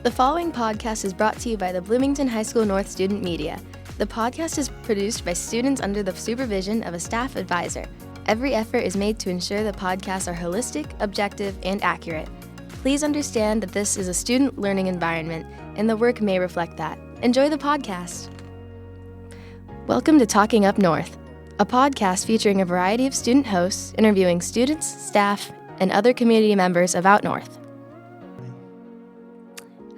The following podcast is brought to you by the Bloomington High School North Student Media. The podcast is produced by students under the supervision of a staff advisor. Every effort is made to ensure the podcasts are holistic, objective, and accurate. Please understand that this is a student learning environment, and the work may reflect that. Enjoy the podcast. Welcome to Talking Up North, a podcast featuring a variety of student hosts interviewing students, staff, and other community members of Out North.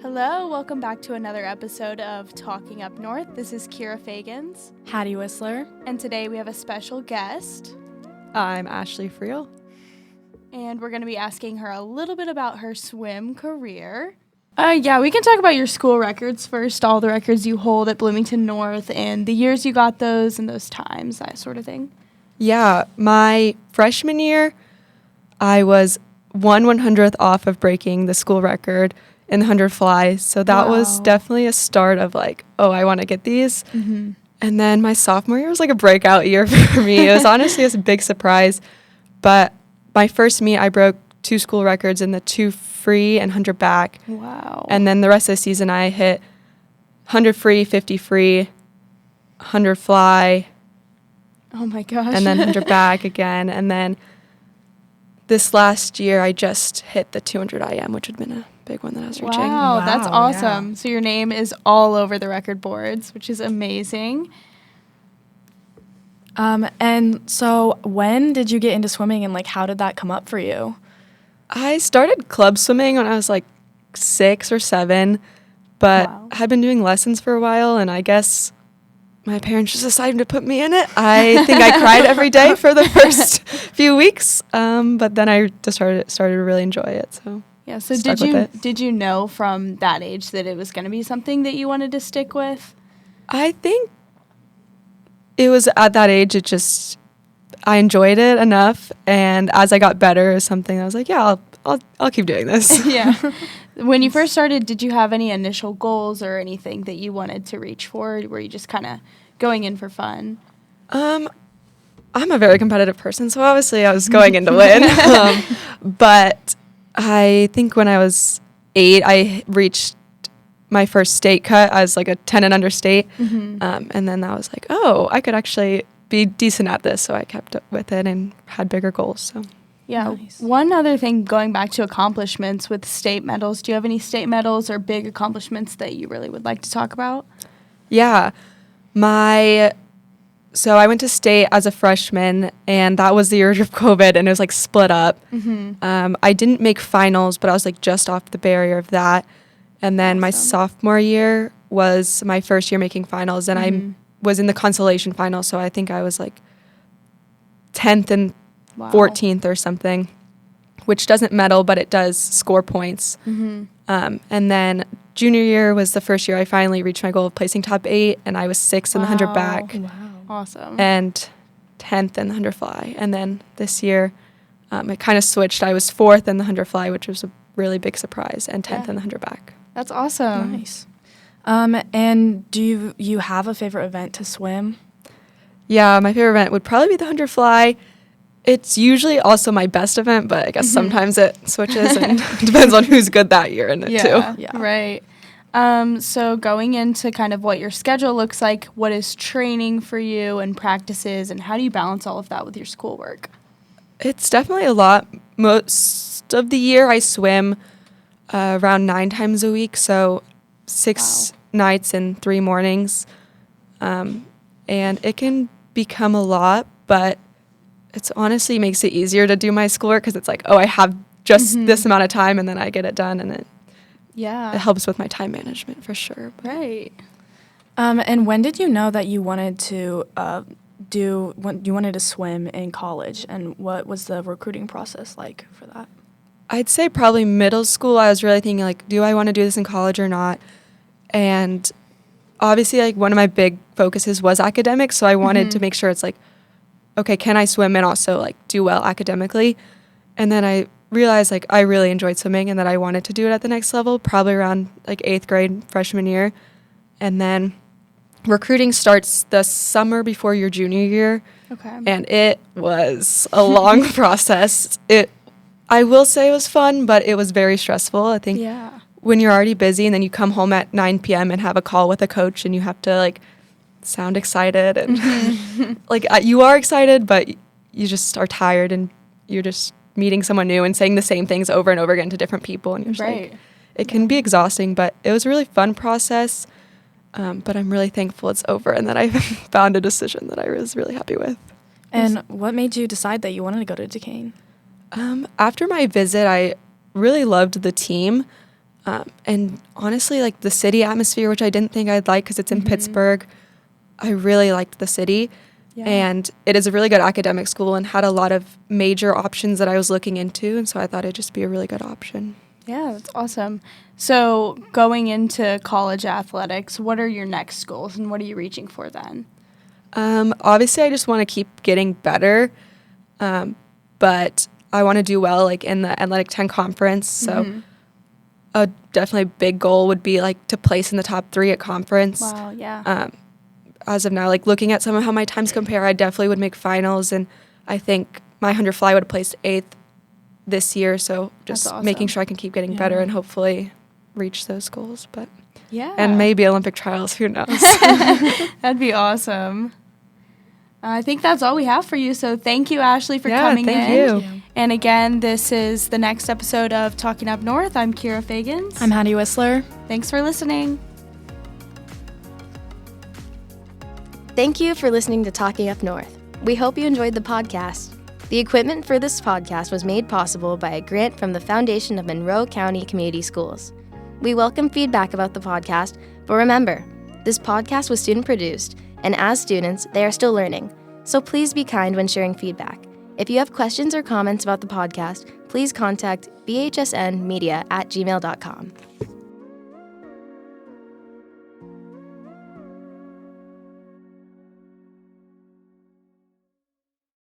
Hello, welcome back to another episode of Talking Up North. This is Kiera Feagans. Hattie Wisler. And today we have a special guest. I'm Ashley Freel. And we're going to be asking her a little bit about her swim career. We can talk about your school records first, all the records you hold at Bloomington North and the years you got those and those times, that sort of thing. Yeah, my freshman year, I was 1/100th off of breaking the school record in the 100 fly. So that was definitely a start of like, oh, I want to get these. Mm-hmm. And then my sophomore year was like a breakout year for me. It was honestly a big surprise. But my first meet, I broke 2 school records in the 2 free and 100 back. Wow. And then the rest of the season, I hit 100 free, 50 free, 100 fly. Oh my gosh. And then 100 back again. And then this last year, I just hit the 200 IM, which had been a big one that I was reaching. Wow, that's awesome. Yeah. So your name is all over the record boards, which is amazing. And so when did you get into swimming and like how did that come up for you? I started club swimming when I was like 6 or 7, but had been doing lessons for a while, and I guess my parents just decided to put me in it. I think I cried every day for the first few weeks, but then I just started to really enjoy it. So yeah. So did you know from that age that it was going to be something that you wanted to stick with? I think it was at that age. I enjoyed it enough, and as I got better, it was something I was like, yeah, I'll keep doing this. Yeah. When you first started, did you have any initial goals or anything that you wanted to reach for? Were you just kind of going in for fun? I'm a very competitive person, so obviously I was going in to win. But I think when I was 8, I reached my first state cut. I was like a 10 and under state. Mm-hmm. And then I was like, oh, I could actually be decent at this. So I kept up with it and had bigger goals. So yeah. Nice. One other thing, going back to accomplishments with state medals, do you have any state medals or big accomplishments that you really would like to talk about? Yeah. So I went to state as a freshman, and that was the year of COVID, and it was like split up. Mm-hmm. I didn't make finals, but I was like just off the barrier of that. And then my sophomore year was my first year making finals, and I was in the consolation final, so I think I was like 10th and 14th or something, which doesn't medal, but it does score points. Mm-hmm. And then junior year was the first year I finally reached my goal of placing top 8, and I was 6th in the 100 back. Wow. Awesome. And 10th in the 100 fly. And then this year, it kind of switched. I was 4th in the 100 fly, which was a really big surprise, and 10th in the 100 back. That's awesome. Nice. And do you have a favorite event to swim? Yeah, my favorite event would probably be the 100 fly. It's usually also my best event, but I guess sometimes it switches and depends on who's good that year in it too. Yeah, right. So going into kind of what your schedule looks like, what is training for you and practices, and how do you balance all of that with your schoolwork? It's definitely a lot. Most of the year I swim around 9 times a week, so 6 nights and 3 mornings. And it can become a lot, but it's honestly makes it easier to do my schoolwork because it's like, oh, I have just this amount of time, and then I get it done, and it helps with my time management for sure. Right. And when did you know that you wanted to swim in college, and what was the recruiting process like for that? I'd say probably middle school. I was really thinking like, do I want to do this in college or not? And obviously, like one of my big focuses was academics, so I wanted to make sure it's like, okay, can I swim and also like do well academically? And then I realized like I really enjoyed swimming and that I wanted to do it at the next level, probably around like 8th grade, freshman year. And then recruiting starts the summer before your junior year. Okay. And it was a long process. I will say it was fun, but it was very stressful. I think when you're already busy and then you come home at 9 p.m. and have a call with a coach and you have to like sound excited and like you are excited, but you just are tired and you're just meeting someone new and saying the same things over and over again to different people. And you're just like, it can be exhausting, but it was a really fun process. But I'm really thankful it's over and that I found a decision that I was really happy with. And what made you decide that you wanted to go to Duquesne? After my visit, I really loved the team. And honestly, like the city atmosphere, which I didn't think I'd like because it's in Pittsburgh, I really liked the city. Yeah. And it is a really good academic school and had a lot of major options that I was looking into. And so I thought it'd just be a really good option. Yeah, that's awesome. So going into college athletics, what are your next goals and what are you reaching for then? Obviously, I just want to keep getting better, but I want to do well like in the Athletic 10 conference. So a definitely big goal would be like to place in the top 3 at conference. Wow, yeah. As of now, like looking at some of how my times compare, I definitely would make finals, and I think my 100 fly would have placed 8th this year. So just awesome. making sure I can keep getting better and hopefully reach those goals. But and maybe Olympic trials, who knows? That'd be awesome. I think that's all we have for you. So thank you, Ashley, for coming in. Thank you. And again, this is the next episode of Talking Up North. I'm Kiera Feagans. I'm Hattie Wisler. Thanks for listening. Thank you for listening to Talking Up North. We hope you enjoyed the podcast. The equipment for this podcast was made possible by a grant from the Foundation of Monroe County Community Schools. We welcome feedback about the podcast, but remember, this podcast was student-produced, and as students, they are still learning. So please be kind when sharing feedback. If you have questions or comments about the podcast, please contact bhsnmedia@gmail.com.